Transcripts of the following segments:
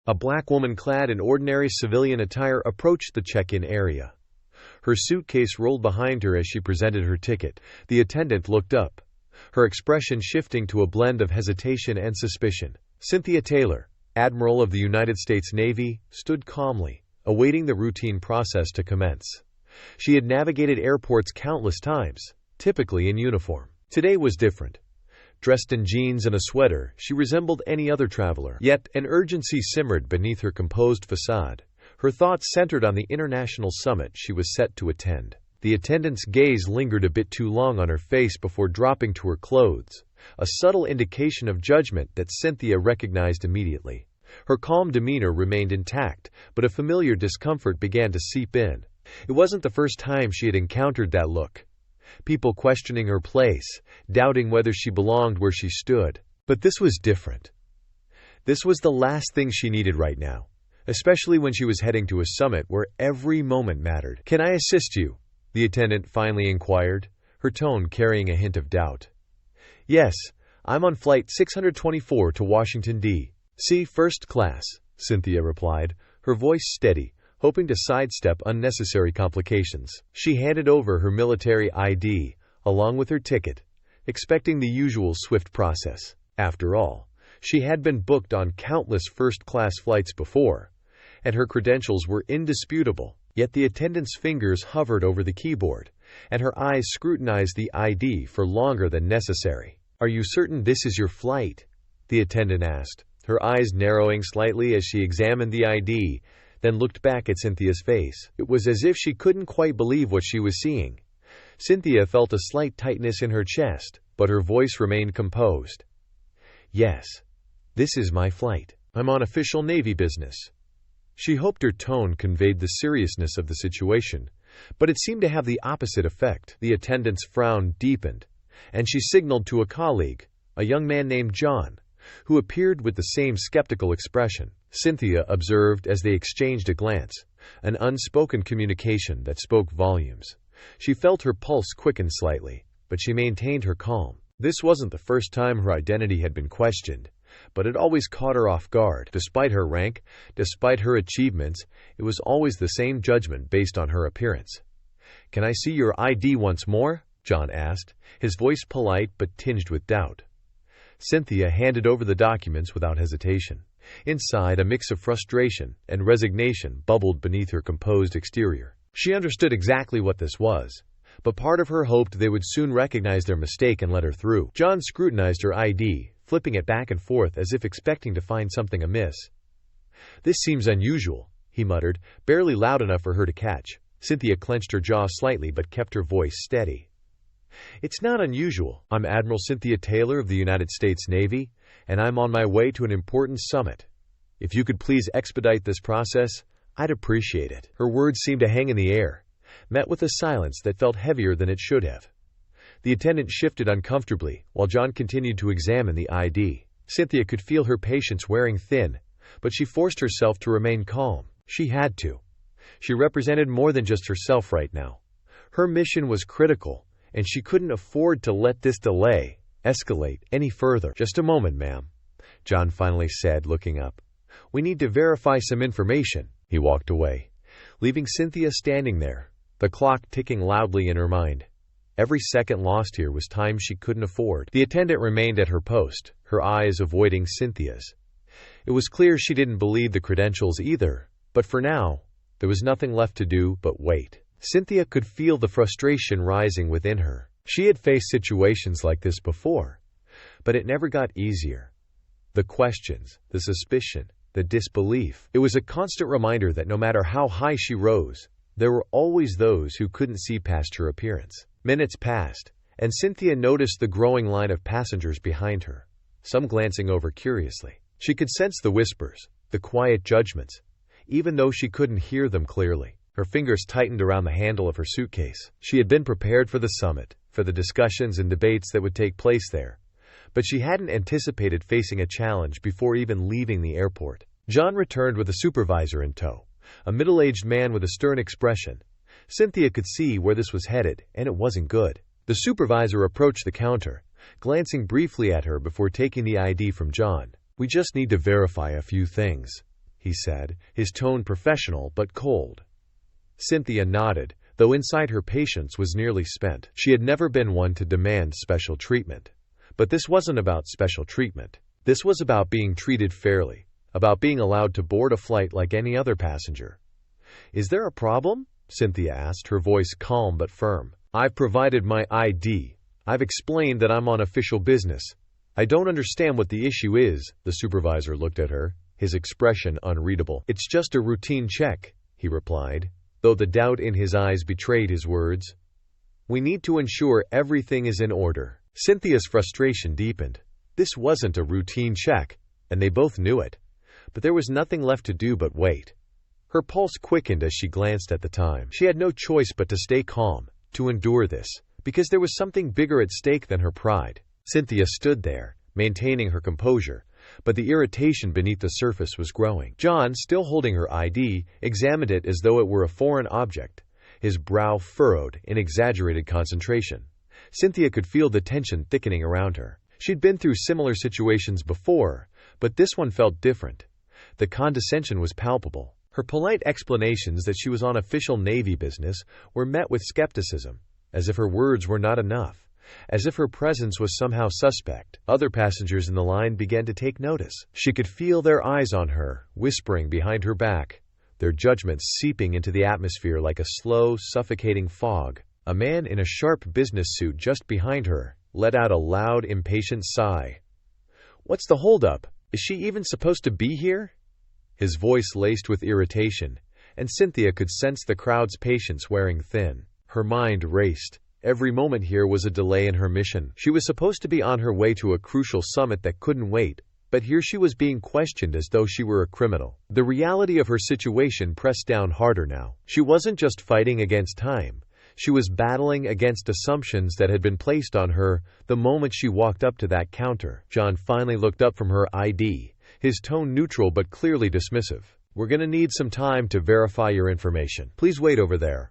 A black woman clad in ordinary civilian attire approached the check-in area. Her suitcase rolled behind her as she presented her ticket. The attendant looked up, her expression shifting to a blend of hesitation and suspicion. Cynthia Taylor, Admiral of the United States Navy, stood calmly, awaiting the routine process to commence. She had navigated airports countless times, typically in uniform. Today was different. Dressed in jeans and a sweater, she resembled any other traveler. Yet, an urgency simmered beneath her composed facade. Her thoughts centered on the international summit she was set to attend. The attendant's gaze lingered a bit too long on her face before dropping to her clothes, a subtle indication of judgment that Cynthia recognized immediately. Her calm demeanor remained intact, but a familiar discomfort began to seep in. It wasn't the first time she had encountered that look. People questioning her place, doubting whether she belonged where she stood. But this was different. This was the last thing she needed right now, especially when she was heading to a summit where every moment mattered. "Can I assist you?" the attendant finally inquired, her tone carrying a hint of doubt. "Yes, I'm on flight 624 to Washington, D.C. first class," Cynthia replied, her voice steady, hoping to sidestep unnecessary complications. She handed over her military ID, along with her ticket, expecting the usual swift process. After all, she had been booked on countless first-class flights before, and her credentials were indisputable. Yet the attendant's fingers hovered over the keyboard, and her eyes scrutinized the ID for longer than necessary. "Are you certain this is your flight?" the attendant asked, her eyes narrowing slightly as she examined the ID, then looked back at Cynthia's face. It was as if she couldn't quite believe what she was seeing. Cynthia felt a slight tightness in her chest, but her voice remained composed. "Yes, this is my flight. I'm on official Navy business." She hoped her tone conveyed the seriousness of the situation, but it seemed to have the opposite effect. The attendant's frown deepened, and she signaled to a colleague, a young man named John, who appeared with the same skeptical expression. Cynthia observed as they exchanged a glance, an unspoken communication that spoke volumes. She felt her pulse quicken slightly, but she maintained her calm. This wasn't the first time her identity had been questioned, but it always caught her off guard. Despite her rank, despite her achievements, it was always the same judgment based on her appearance. "Can I see your ID once more?" John asked, his voice polite but tinged with doubt. Cynthia handed over the documents without hesitation. Inside, a mix of frustration and resignation bubbled beneath her composed exterior. She understood exactly what this was, but part of her hoped they would soon recognize their mistake and let her through. John scrutinized her ID, flipping it back and forth as if expecting to find something amiss. "This seems unusual," he muttered, barely loud enough for her to catch. Cynthia clenched her jaw slightly but kept her voice steady. "It's not unusual. I'm Admiral Cynthia Taylor of the United States Navy, and I'm on my way to an important summit. If you could please expedite this process, I'd appreciate it." Her words seemed to hang in the air, met with a silence that felt heavier than it should have. The attendant shifted uncomfortably, while John continued to examine the ID. Cynthia could feel her patience wearing thin, but she forced herself to remain calm. She had to. She represented more than just herself right now. Her mission was critical, and she couldn't afford to let this delay escalate any further. "Just a moment, ma'am," John finally said, looking up. "We need to verify some information." He walked away, leaving Cynthia standing there, the clock ticking loudly in her mind. Every second lost here was time she couldn't afford. The attendant remained at her post, her eyes avoiding Cynthia's. It was clear she didn't believe the credentials either, but for now, there was nothing left to do but wait. Cynthia could feel the frustration rising within her. She had faced situations like this before, but it never got easier. The questions, the suspicion, the disbelief. It was a constant reminder that no matter how high she rose, there were always those who couldn't see past her appearance. Minutes passed, and Cynthia noticed the growing line of passengers behind her, some glancing over curiously. She could sense the whispers, the quiet judgments, even though she couldn't hear them clearly. Her fingers tightened around the handle of her suitcase. She had been prepared for the summit, for the discussions and debates that would take place there, but she hadn't anticipated facing a challenge before even leaving the airport. John returned with a supervisor in tow, a middle-aged man with a stern expression. Cynthia could see where this was headed, and it wasn't good. The supervisor approached the counter, glancing briefly at her before taking the ID from John. "We just need to verify a few things," he said, his tone professional but cold. Cynthia nodded, though inside her patience was nearly spent. She had never been one to demand special treatment. But this wasn't about special treatment. This was about being treated fairly, about being allowed to board a flight like any other passenger. "Is there a problem?" Cynthia asked, her voice calm but firm. "I've provided my ID. I've explained that I'm on official business. I don't understand what the issue is." The supervisor looked at her, his expression unreadable. "It's just a routine check," he replied, though the doubt in his eyes betrayed his words. "We need to ensure everything is in order." Cynthia's frustration deepened. This wasn't a routine check, and they both knew it. But there was nothing left to do but wait. Her pulse quickened as she glanced at the time. She had no choice but to stay calm, to endure this, because there was something bigger at stake than her pride. Cynthia stood there, maintaining her composure, but the irritation beneath the surface was growing. John, still holding her ID, examined it as though it were a foreign object, his brow furrowed in exaggerated concentration. Cynthia could feel the tension thickening around her. She'd been through similar situations before, but this one felt different. The condescension was palpable. Her polite explanations that she was on official Navy business were met with skepticism, as if her words were not enough, as if her presence was somehow suspect. Other passengers in the line began to take notice. She could feel their eyes on her, whispering behind her back, their judgments seeping into the atmosphere like a slow, suffocating fog. A man in a sharp business suit just behind her let out a loud, impatient sigh. "What's the holdup? Is she even supposed to be here?" His voice laced with irritation, and Cynthia could sense the crowd's patience wearing thin. Her mind raced. Every moment here was a delay in her mission. She was supposed to be on her way to a crucial summit that couldn't wait, but here she was being questioned as though she were a criminal. The reality of her situation pressed down harder now. She wasn't just fighting against time. She was battling against assumptions that had been placed on her the moment she walked up to that counter. John finally looked up from her ID, his tone neutral but clearly dismissive. "We're going to need some time to verify your information. Please wait over there."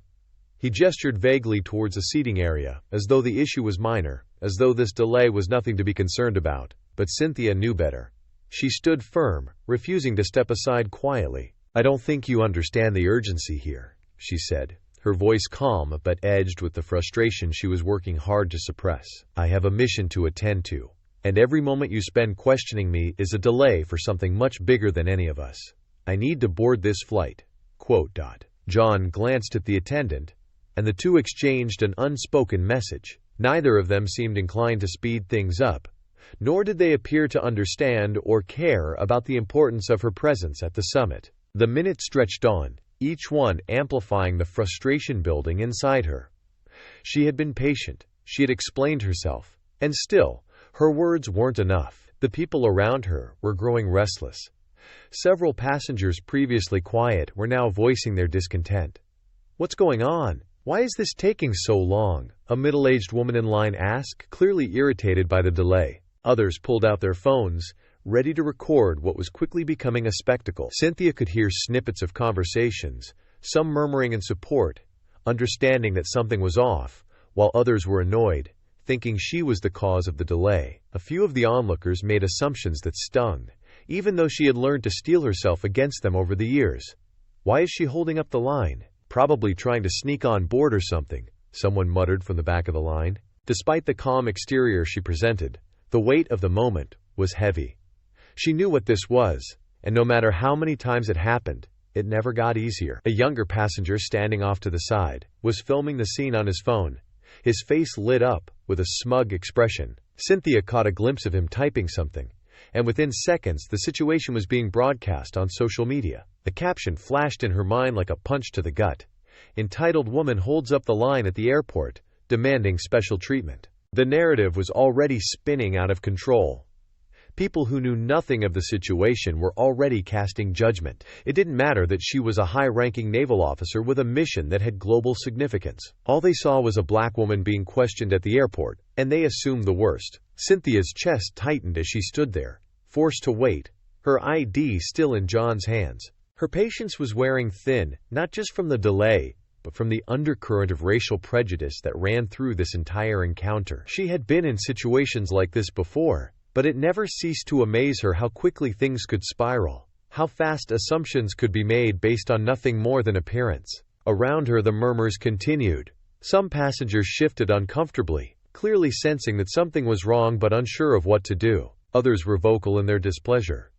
He gestured vaguely towards a seating area, as though the issue was minor, as though this delay was nothing to be concerned about. But Cynthia knew better. She stood firm, refusing to step aside quietly. "I don't think you understand the urgency here," she said, her voice calm but edged with the frustration she was working hard to suppress. "I have a mission to attend to, and every moment you spend questioning me is a delay for something much bigger than any of us. I need to board this flight." John glanced at the attendant, and the two exchanged an unspoken message. Neither of them seemed inclined to speed things up, nor did they appear to understand or care about the importance of her presence at the summit. The minutes stretched on, each one amplifying the frustration building inside her. She had been patient, she had explained herself, and still, her words weren't enough. The people around her were growing restless. Several passengers previously quiet were now voicing their discontent. "What's going on? Why is this taking so long?" a middle-aged woman in line asked, clearly irritated by the delay. Others pulled out their phones, ready to record what was quickly becoming a spectacle. Cynthia could hear snippets of conversations, some murmuring in support, understanding that something was off, while others were annoyed, thinking she was the cause of the delay. A few of the onlookers made assumptions that stung, even though she had learned to steel herself against them over the years. "Why is she holding up the line? Probably trying to sneak on board or something," someone muttered from the back of the line. Despite the calm exterior she presented, the weight of the moment was heavy. She knew what this was, and no matter how many times it happened, it never got easier. A younger passenger standing off to the side was filming the scene on his phone, his face lit up with a smug expression. Cynthia caught a glimpse of him typing something, and within seconds the situation was being broadcast on social media. The caption flashed in her mind like a punch to the gut. Entitled woman holds up the line at the airport, demanding special treatment. The narrative was already spinning out of control. People who knew nothing of the situation were already casting judgment. It didn't matter that she was a high-ranking naval officer with a mission that had global significance. All they saw was a black woman being questioned at the airport, and they assumed the worst. Cynthia's chest tightened as she stood there, forced to wait, her ID still in John's hands. Her patience was wearing thin, not just from the delay, but from the undercurrent of racial prejudice that ran through this entire encounter. She had been in situations like this before, but it never ceased to amaze her how quickly things could spiral, how fast assumptions could be made based on nothing more than appearance. Around her the murmurs continued. Some passengers shifted uncomfortably, clearly sensing that something was wrong but unsure of what to do. Others were vocal in their displeasure,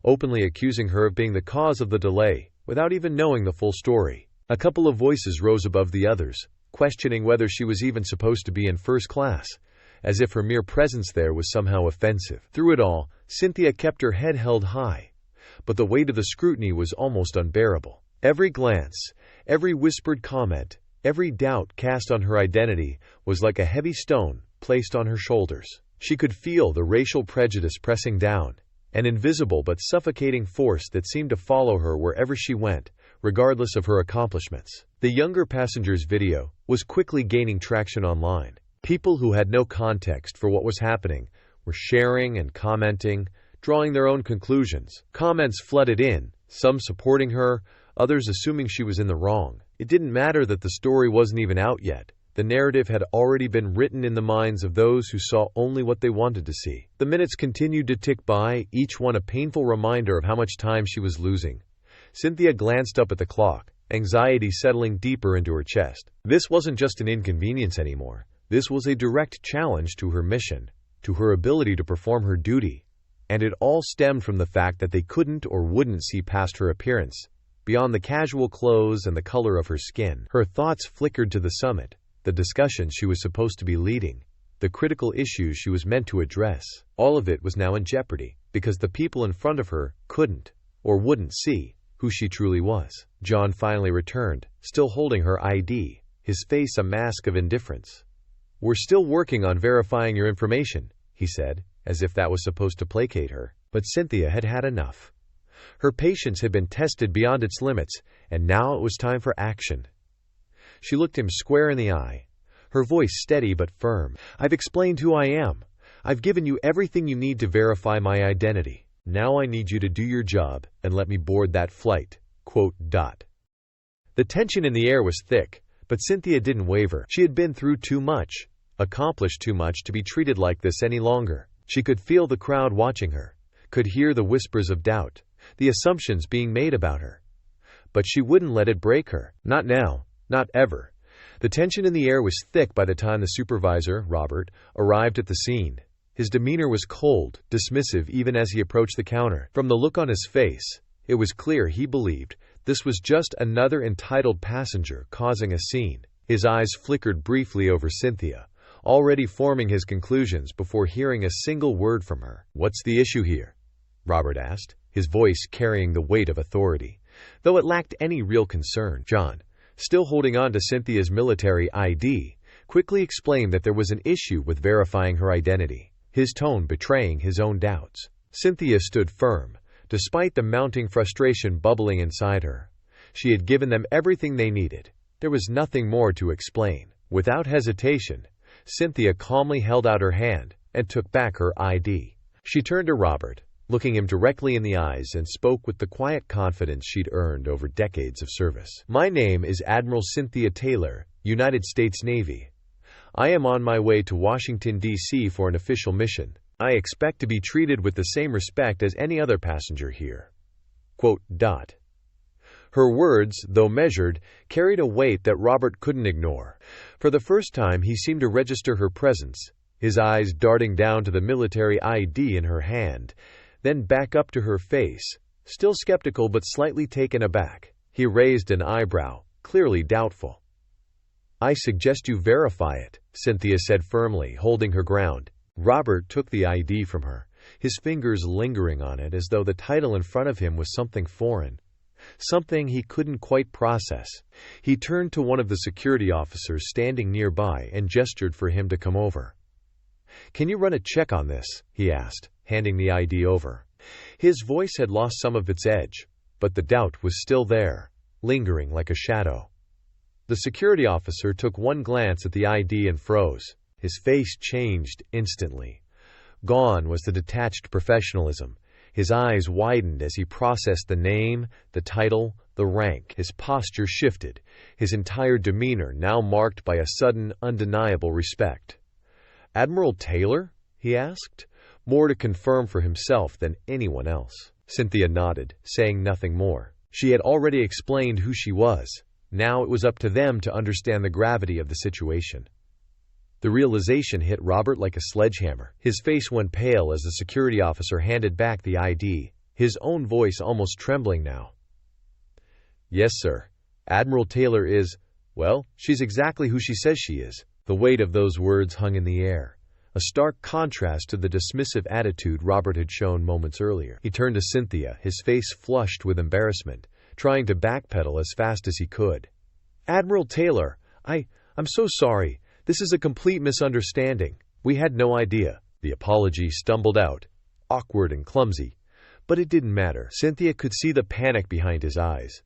openly accusing her of being the cause of the delay, without even knowing the full story. A couple of voices rose above the others, questioning whether she was even supposed to be in first class, as if her mere presence there was somehow offensive. Through it all, Cynthia kept her head held high, but the weight of the scrutiny was almost unbearable. Every glance, every whispered comment, every doubt cast on her identity was like a heavy stone placed on her shoulders. She could feel the racial prejudice pressing down, an invisible but suffocating force that seemed to follow her wherever she went, regardless of her accomplishments. The younger passenger's video was quickly gaining traction online. People who had no context for what was happening were sharing and commenting, drawing their own conclusions. Comments flooded in, some supporting her, others assuming she was in the wrong. It didn't matter that the story wasn't even out yet. The narrative had already been written in the minds of those who saw only what they wanted to see. The minutes continued to tick by, each one a painful reminder of how much time she was losing. Cynthia glanced up at the clock, anxiety settling deeper into her chest. This wasn't just an inconvenience anymore. This was a direct challenge to her mission, to her ability to perform her duty. And it all stemmed from the fact that they couldn't or wouldn't see past her appearance, beyond the casual clothes and the color of her skin. Her thoughts flickered to the summit, the discussion she was supposed to be leading, the critical issues she was meant to address. All of it was now in jeopardy, because the people in front of her couldn't, or wouldn't see, who she truly was. John finally returned, still holding her ID, his face a mask of indifference. "We're still working on verifying your information," he said, as if that was supposed to placate her. But Cynthia had had enough. Her patience had been tested beyond its limits, and now it was time for action. She looked him square in the eye, her voice steady but firm. "I've explained who I am. I've given you everything you need to verify my identity. Now I need you to do your job and let me board that flight." The tension in the air was thick, but Cynthia didn't waver. She had been through too much, accomplished too much to be treated like this any longer. She could feel the crowd watching her, could hear the whispers of doubt, the assumptions being made about her. But she wouldn't let it break her. Not now, not ever. The tension in the air was thick by the time the supervisor, Robert, arrived at the scene. His demeanor was cold, dismissive even as he approached the counter. From the look on his face, it was clear he believed this was just another entitled passenger causing a scene. His eyes flickered briefly over Cynthia, already forming his conclusions before hearing a single word from her. "What's the issue here?" Robert asked, his voice carrying the weight of authority, though it lacked any real concern. John, still holding on to Cynthia's military ID, quickly explained that there was an issue with verifying her identity, his tone betraying his own doubts. Cynthia stood firm, despite the mounting frustration bubbling inside her. She had given them everything they needed. There was nothing more to explain. Without hesitation, Cynthia calmly held out her hand and took back her ID. She turned to Robert, looking him directly in the eyes, and spoke with the quiet confidence she'd earned over decades of service. "My name is Admiral Cynthia Taylor, United States Navy. I am on my way to Washington, D.C. for an official mission. I expect to be treated with the same respect as any other passenger here." Her words, though measured, carried a weight that Robert couldn't ignore. For the first time he seemed to register her presence, his eyes darting down to the military ID in her hand, then back up to her face, still skeptical but slightly taken aback. He raised an eyebrow, clearly doubtful. "I suggest you verify it," Cynthia said firmly, holding her ground. Robert took the ID from her, his fingers lingering on it as though the title in front of him was something foreign, something he couldn't quite process. He turned to one of the security officers standing nearby and gestured for him to come over. "Can you run a check on this?" he asked, handing the ID over. His voice had lost some of its edge, but the doubt was still there, lingering like a shadow. The security officer took one glance at the ID and froze. His face changed instantly. Gone was the detached professionalism. His eyes widened as he processed the name, the title, the rank. His posture shifted, his entire demeanor now marked by a sudden, undeniable respect. "Admiral Taylor?" he asked, more to confirm for himself than anyone else. Cynthia nodded, saying nothing more. She had already explained who she was. Now it was up to them to understand the gravity of the situation. The realization hit Robert like a sledgehammer. His face went pale as the security officer handed back the ID, his own voice almost trembling now. "Yes, sir. Admiral Taylor is, well, she's exactly who she says she is." The weight of those words hung in the air, a stark contrast to the dismissive attitude Robert had shown moments earlier. He turned to Cynthia, his face flushed with embarrassment, trying to backpedal as fast as he could. "Admiral Taylor, I'm so sorry. This is a complete misunderstanding. We had no idea." The apology stumbled out, awkward and clumsy. But it didn't matter. Cynthia could see the panic behind his eyes,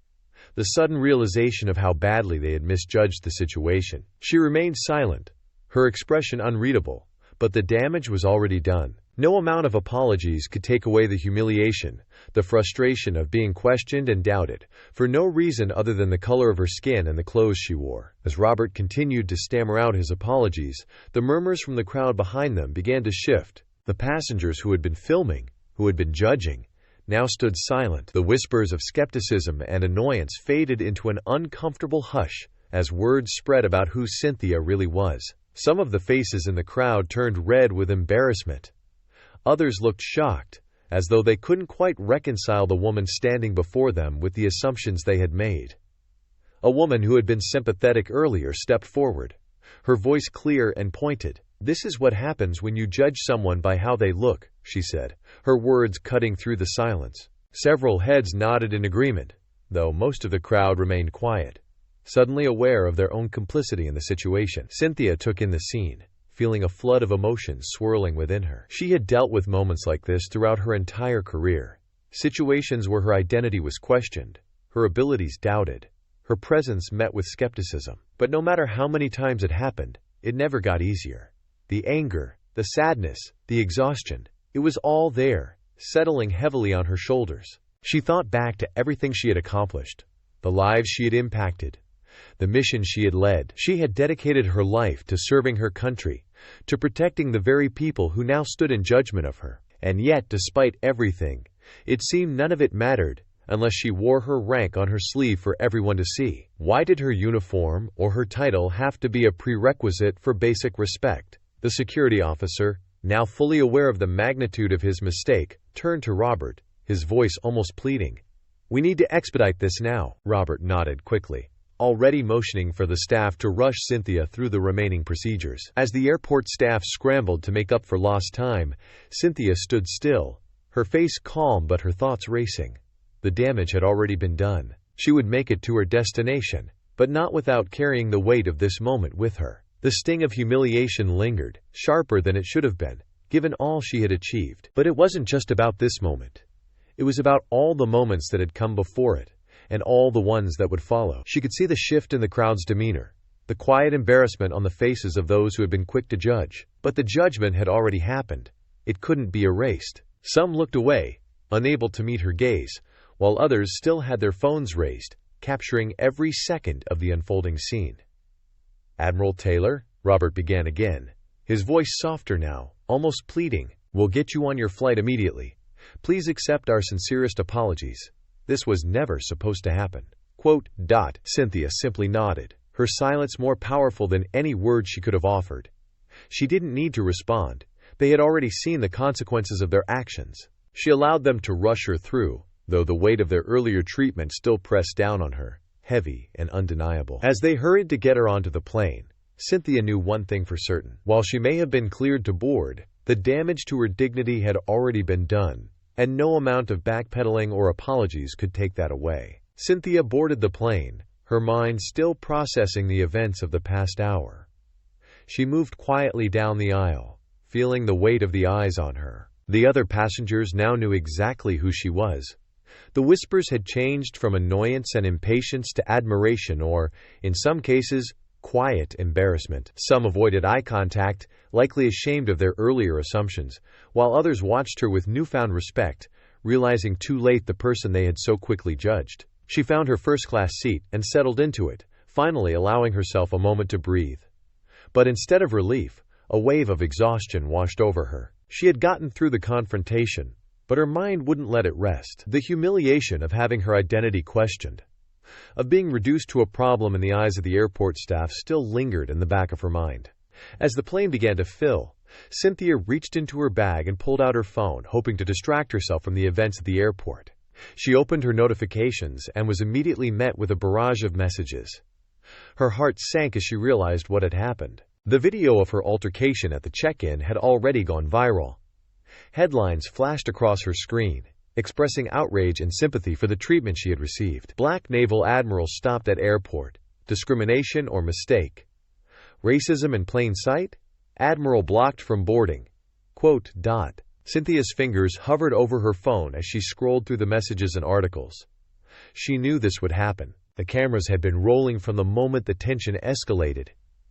the sudden realization of how badly they had misjudged the situation. She remained silent, her expression unreadable, but the damage was already done. No amount of apologies could take away the humiliation, the frustration of being questioned and doubted, for no reason other than the color of her skin and the clothes she wore. As Robert continued to stammer out his apologies, the murmurs from the crowd behind them began to shift. The passengers who had been filming, who had been judging, now stood silent. The whispers of skepticism and annoyance faded into an uncomfortable hush as words spread about who Cynthia really was. Some of the faces in the crowd turned red with embarrassment. Others looked shocked, as though they couldn't quite reconcile the woman standing before them with the assumptions they had made. A woman who had been sympathetic earlier stepped forward, her voice clear and pointed. "This is what happens when you judge someone by how they look," she said, her words cutting through the silence. Several heads nodded in agreement, though most of the crowd remained quiet, suddenly aware of their own complicity in the situation. Cynthia took in the scene, feeling a flood of emotions swirling within her. She had dealt with moments like this throughout her entire career. Situations where her identity was questioned, her abilities doubted, her presence met with skepticism. But no matter how many times it happened, it never got easier. The anger, the sadness, the exhaustion, it was all there, settling heavily on her shoulders. She thought back to everything she had accomplished, the lives she had impacted, the mission she had led. She had dedicated her life to serving her country, to protecting the very people who now stood in judgment of her. And yet, despite everything, it seemed none of it mattered unless she wore her rank on her sleeve for everyone to see. Why did her uniform or her title have to be a prerequisite for basic respect? The security officer, now fully aware of the magnitude of his mistake, turned to Robert, his voice almost pleading. "We need to expedite this now." Robert nodded quickly, already motioning for the staff to rush Cynthia through the remaining procedures. As the airport staff scrambled to make up for lost time, Cynthia stood still, her face calm but her thoughts racing. The damage had already been done. She would make it to her destination, but not without carrying the weight of this moment with her. The sting of humiliation lingered, sharper than it should have been, given all she had achieved. But it wasn't just about this moment. It was about all the moments that had come before it, and all the ones that would follow. She could see the shift in the crowd's demeanor, the quiet embarrassment on the faces of those who had been quick to judge. But the judgment had already happened. It couldn't be erased. Some looked away, unable to meet her gaze, while others still had their phones raised, capturing every second of the unfolding scene. "Admiral Taylor," Robert began again, his voice softer now, almost pleading, "we'll get you on your flight immediately. Please accept our sincerest apologies. This was never supposed to happen." Cynthia simply nodded, her silence more powerful than any word she could have offered. She didn't need to respond. They had already seen the consequences of their actions. She allowed them to rush her through, though the weight of their earlier treatment still pressed down on her, heavy and undeniable. As they hurried to get her onto the plane, Cynthia knew one thing for certain. While she may have been cleared to board, the damage to her dignity had already been done, and no amount of backpedaling or apologies could take that away. Cynthia boarded the plane, her mind still processing the events of the past hour. She moved quietly down the aisle, feeling the weight of the eyes on her. The other passengers now knew exactly who she was. The whispers had changed from annoyance and impatience to admiration or, in some cases, quiet embarrassment. Some avoided eye contact, likely ashamed of their earlier assumptions, while others watched her with newfound respect, realizing too late the person they had so quickly judged. She found her first-class seat and settled into it, finally allowing herself a moment to breathe. But instead of relief, a wave of exhaustion washed over her. She had gotten through the confrontation, But her mind wouldn't let it rest. The humiliation of having her identity questioned, of being reduced to a problem in the eyes of the airport staff, still lingered in the back of her mind. As the plane began to fill, Cynthia reached into her bag and pulled out her phone, hoping to distract herself from the events at the airport. She opened her notifications and was immediately met with a barrage of messages. Her heart sank as she realized what had happened. The video of her altercation at the check-in had already gone viral. Headlines flashed across her screen, expressing outrage and sympathy for the treatment she had received. Black naval admiral stopped at airport. Discrimination or mistake? Racism in plain sight? Admiral blocked from boarding. Quote, dot. Cynthia's fingers hovered over her phone as she scrolled through the messages and articles. She knew this would happen. The cameras had been rolling from the moment the tension escalated,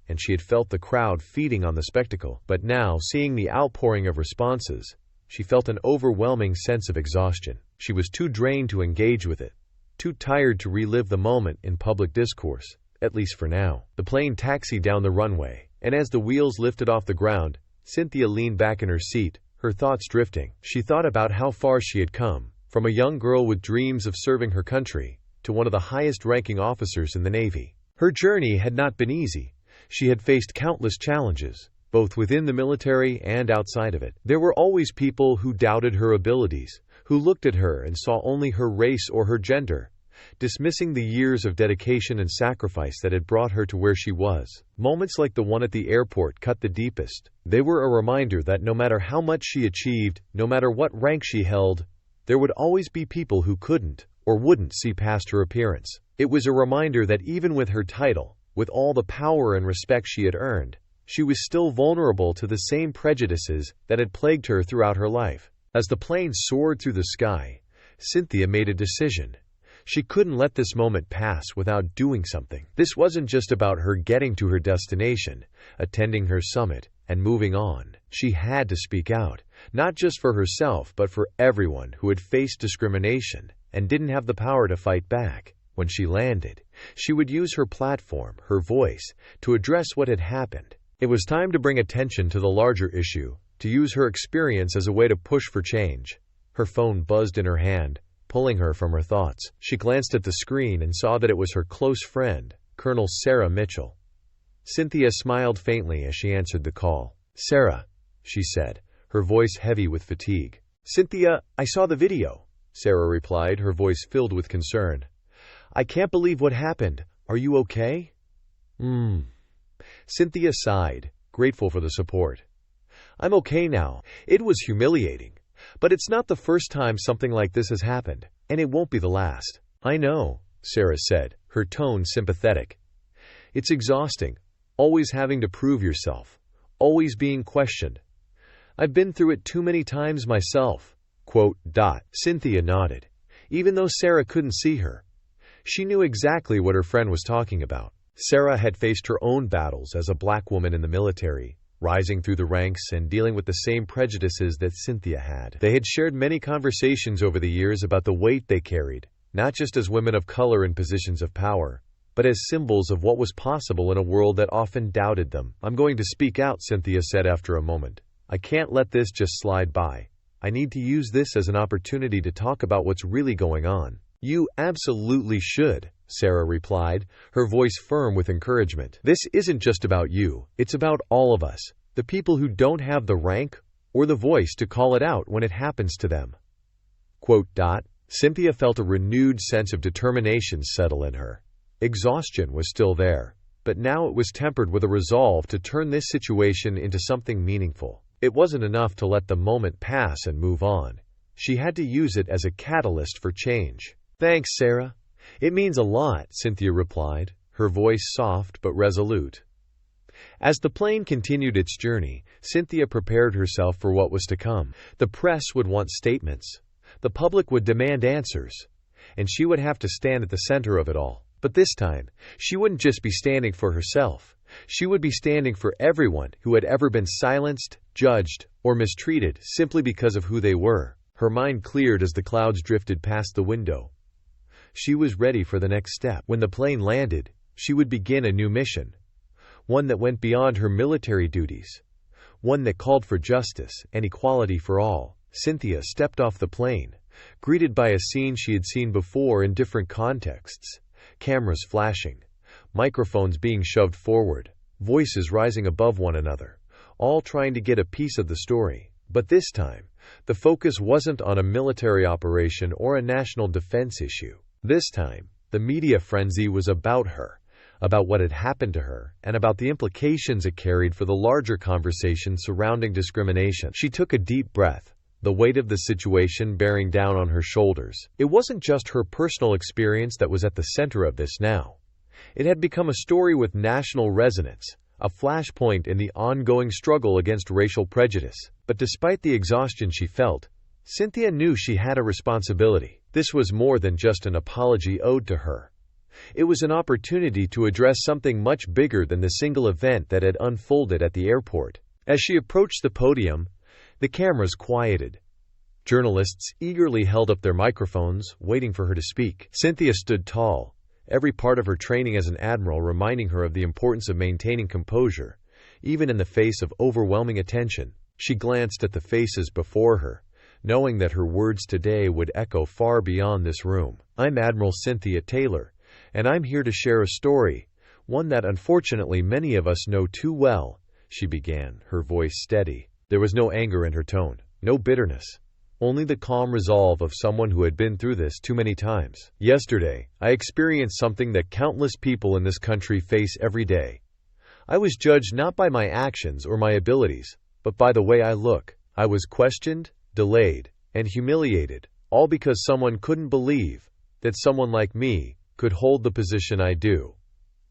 and she had felt the crowd feeding on the spectacle. But now, seeing the outpouring of responses, she felt an overwhelming sense of exhaustion. She was too drained to engage with it, too tired to relive the moment in public discourse, at least for now. The plane taxied down the runway, and as the wheels lifted off the ground, Cynthia leaned back in her seat, her thoughts drifting. She thought about how far she had come, from a young girl with dreams of serving her country, to one of the highest-ranking officers in the Navy. Her journey had not been easy. She had faced countless challenges, both within the military and outside of it. There were always people who doubted her abilities, who looked at her and saw only her race or her gender, dismissing the years of dedication and sacrifice that had brought her to where she was. Moments like the one at the airport cut the deepest. They were a reminder that no matter how much she achieved, no matter what rank she held, there would always be people who couldn't or wouldn't see past her appearance. It was a reminder that even with her title, with all the power and respect she had earned, she was still vulnerable to the same prejudices that had plagued her throughout her life. As the plane soared through the sky, Cynthia made a decision. She couldn't let this moment pass without doing something. This wasn't just about her getting to her destination, attending her summit, and moving on. She had to speak out, not just for herself, but for everyone who had faced discrimination and didn't have the power to fight back. When she landed, she would use her platform, her voice, to address what had happened. It was time to bring attention to the larger issue, to use her experience as a way to push for change. Her phone buzzed in her hand, pulling her from her thoughts. She glanced at the screen and saw that it was her close friend, Colonel Sarah Mitchell. Cynthia smiled faintly as she answered the call. "Sarah," she said, her voice heavy with fatigue. "Cynthia, I saw the video," Sarah replied, her voice filled with concern. "I can't believe what happened. Are you okay?" Cynthia sighed, grateful for the support. "I'm okay now. It was humiliating. But it's not the first time something like this has happened, and it won't be the last." "I know," Sarah said, her tone sympathetic. "It's exhausting, always having to prove yourself, always being questioned. I've been through it too many times myself." Quote, dot. Cynthia nodded, even though Sarah couldn't see her. She knew exactly what her friend was talking about. Sarah had faced her own battles as a black woman in the military, rising through the ranks and dealing with the same prejudices that Cynthia had. They had shared many conversations over the years about the weight they carried, not just as women of color in positions of power, but as symbols of what was possible in a world that often doubted them. "I'm going to speak out," Cynthia said after a moment. "I can't let this just slide by. I need to use this as an opportunity to talk about what's really going on." "You absolutely should," Sarah replied, her voice firm with encouragement. "This isn't just about you, it's about all of us, the people who don't have the rank or the voice to call it out when it happens to them." Quote, dot. Cynthia felt a renewed sense of determination settle in her. Exhaustion was still there, but now it was tempered with a resolve to turn this situation into something meaningful. It wasn't enough to let the moment pass and move on. She had to use it as a catalyst for change. "Thanks, Sarah. It means a lot," Cynthia replied, her voice soft but resolute. As the plane continued its journey, Cynthia prepared herself for what was to come. The press would want statements. The public would demand answers. And she would have to stand at the center of it all. But this time, she wouldn't just be standing for herself. She would be standing for everyone who had ever been silenced, judged, or mistreated simply because of who they were. Her mind cleared as the clouds drifted past the window. She was ready for the next step. When the plane landed, she would begin a new mission. One that went beyond her military duties. One that called for justice and equality for all. Cynthia stepped off the plane, greeted by a scene she had seen before in different contexts. Cameras flashing, microphones being shoved forward, voices rising above one another, all trying to get a piece of the story. But this time, the focus wasn't on a military operation or a national defense issue. This time, the media frenzy was about her, about what had happened to her, and about the implications it carried for the larger conversation surrounding discrimination. She took a deep breath, the weight of the situation bearing down on her shoulders. It wasn't just her personal experience that was at the center of this now. It had become a story with national resonance, a flashpoint in the ongoing struggle against racial prejudice. But despite the exhaustion she felt, Cynthia knew she had a responsibility. This was more than just an apology owed to her. It was an opportunity to address something much bigger than the single event that had unfolded at the airport. As she approached the podium, the cameras quieted. Journalists eagerly held up their microphones, waiting for her to speak. Cynthia stood tall, every part of her training as an admiral reminding her of the importance of maintaining composure, even in the face of overwhelming attention. She glanced at the faces before her, knowing that her words today would echo far beyond this room. "I'm Admiral Cynthia Taylor, and I'm here to share a story, one that unfortunately many of us know too well," she began, her voice steady. There was no anger in her tone, no bitterness, only the calm resolve of someone who had been through this too many times. "Yesterday, I experienced something that countless people in this country face every day. I was judged not by my actions or my abilities, but by the way I look. I was questioned, delayed, and humiliated, all because someone couldn't believe that someone like me could hold the position I do."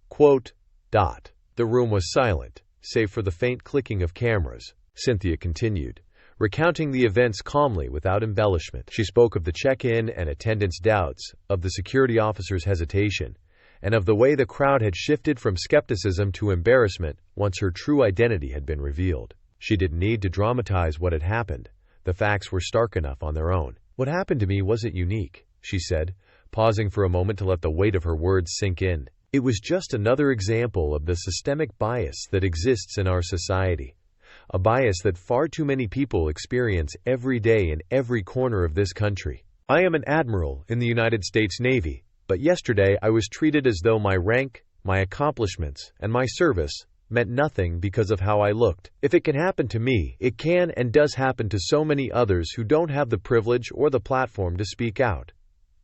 Quote, dot. The room was silent, save for the faint clicking of cameras. Cynthia continued, recounting the events calmly without embellishment. She spoke of the check-in and attendance doubts, of the security officer's hesitation, and of the way the crowd had shifted from skepticism to embarrassment once her true identity had been revealed. She didn't need to dramatize what had happened. The facts were stark enough on their own. "What happened to me wasn't unique," she said, pausing for a moment to let the weight of her words sink in. "It was just another example of the systemic bias that exists in our society. A bias that far too many people experience every day in every corner of this country. I am an admiral in the United States Navy, but yesterday I was treated as though my rank, my accomplishments, and my service meant nothing because of how I looked. If it can happen to me, it can and does happen to so many others who don't have the privilege or the platform to speak out."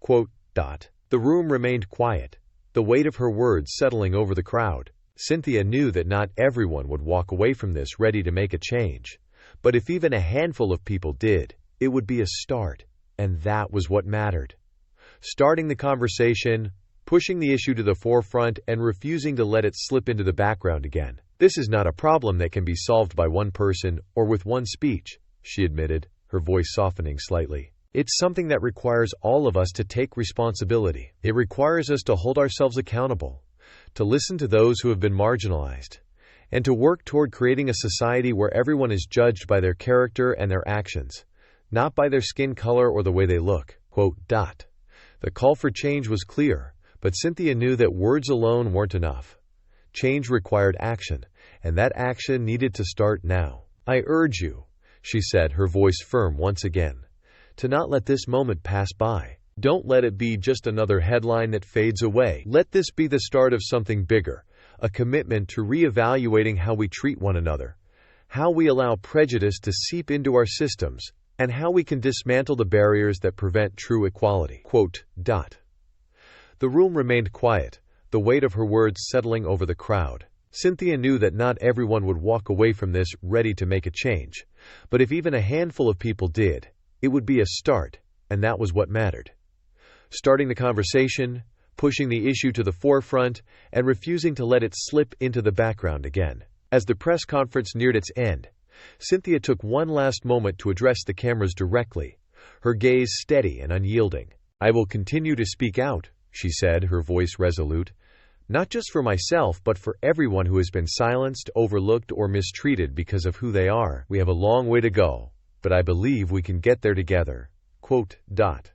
Quote, dot. The room remained quiet, the weight of her words settling over the crowd. Cynthia knew that not everyone would walk away from this ready to make a change, but if even a handful of people did, it would be a start, and that was what mattered. Starting the conversation, pushing the issue to the forefront, and refusing to let it slip into the background again. "This is not a problem that can be solved by one person or with one speech," she admitted, her voice softening slightly. "It's something that requires all of us to take responsibility. It requires us to hold ourselves accountable, to listen to those who have been marginalized, and to work toward creating a society where everyone is judged by their character and their actions, not by their skin color or the way they look." Quote, dot. The call for change was clear, but Cynthia knew that words alone weren't enough. Change required action, and that action needed to start now. "I urge you," she said, her voice firm once again, "to not let this moment pass by. Don't let it be just another headline that fades away. Let this be the start of something bigger, a commitment to reevaluating how we treat one another, how we allow prejudice to seep into our systems, and how we can dismantle the barriers that prevent true equality." Quote, dot. The room remained quiet, the weight of her words settling over the crowd. Cynthia knew that not everyone would walk away from this ready to make a change, but if even a handful of people did, it would be a start, and that was what mattered. Starting the conversation, pushing the issue to the forefront, and refusing to let it slip into the background again. As the press conference neared its end, Cynthia took one last moment to address the cameras directly, her gaze steady and unyielding. "I will continue to speak out," she said, her voice resolute, "not just for myself, but for everyone who has been silenced, overlooked, or mistreated because of who they are. We have a long way to go, but I believe we can get there together." Quote, dot.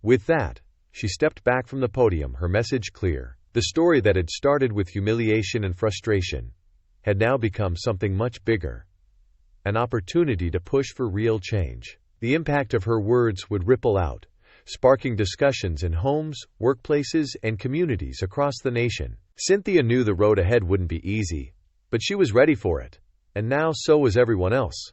With that, she stepped back from the podium, her message clear. The story that had started with humiliation and frustration had now become something much bigger, an opportunity to push for real change. The impact of her words would ripple out, sparking discussions in homes, workplaces, and communities across the nation. Cynthia knew the road ahead wouldn't be easy, but she was ready for it. And now so was everyone else.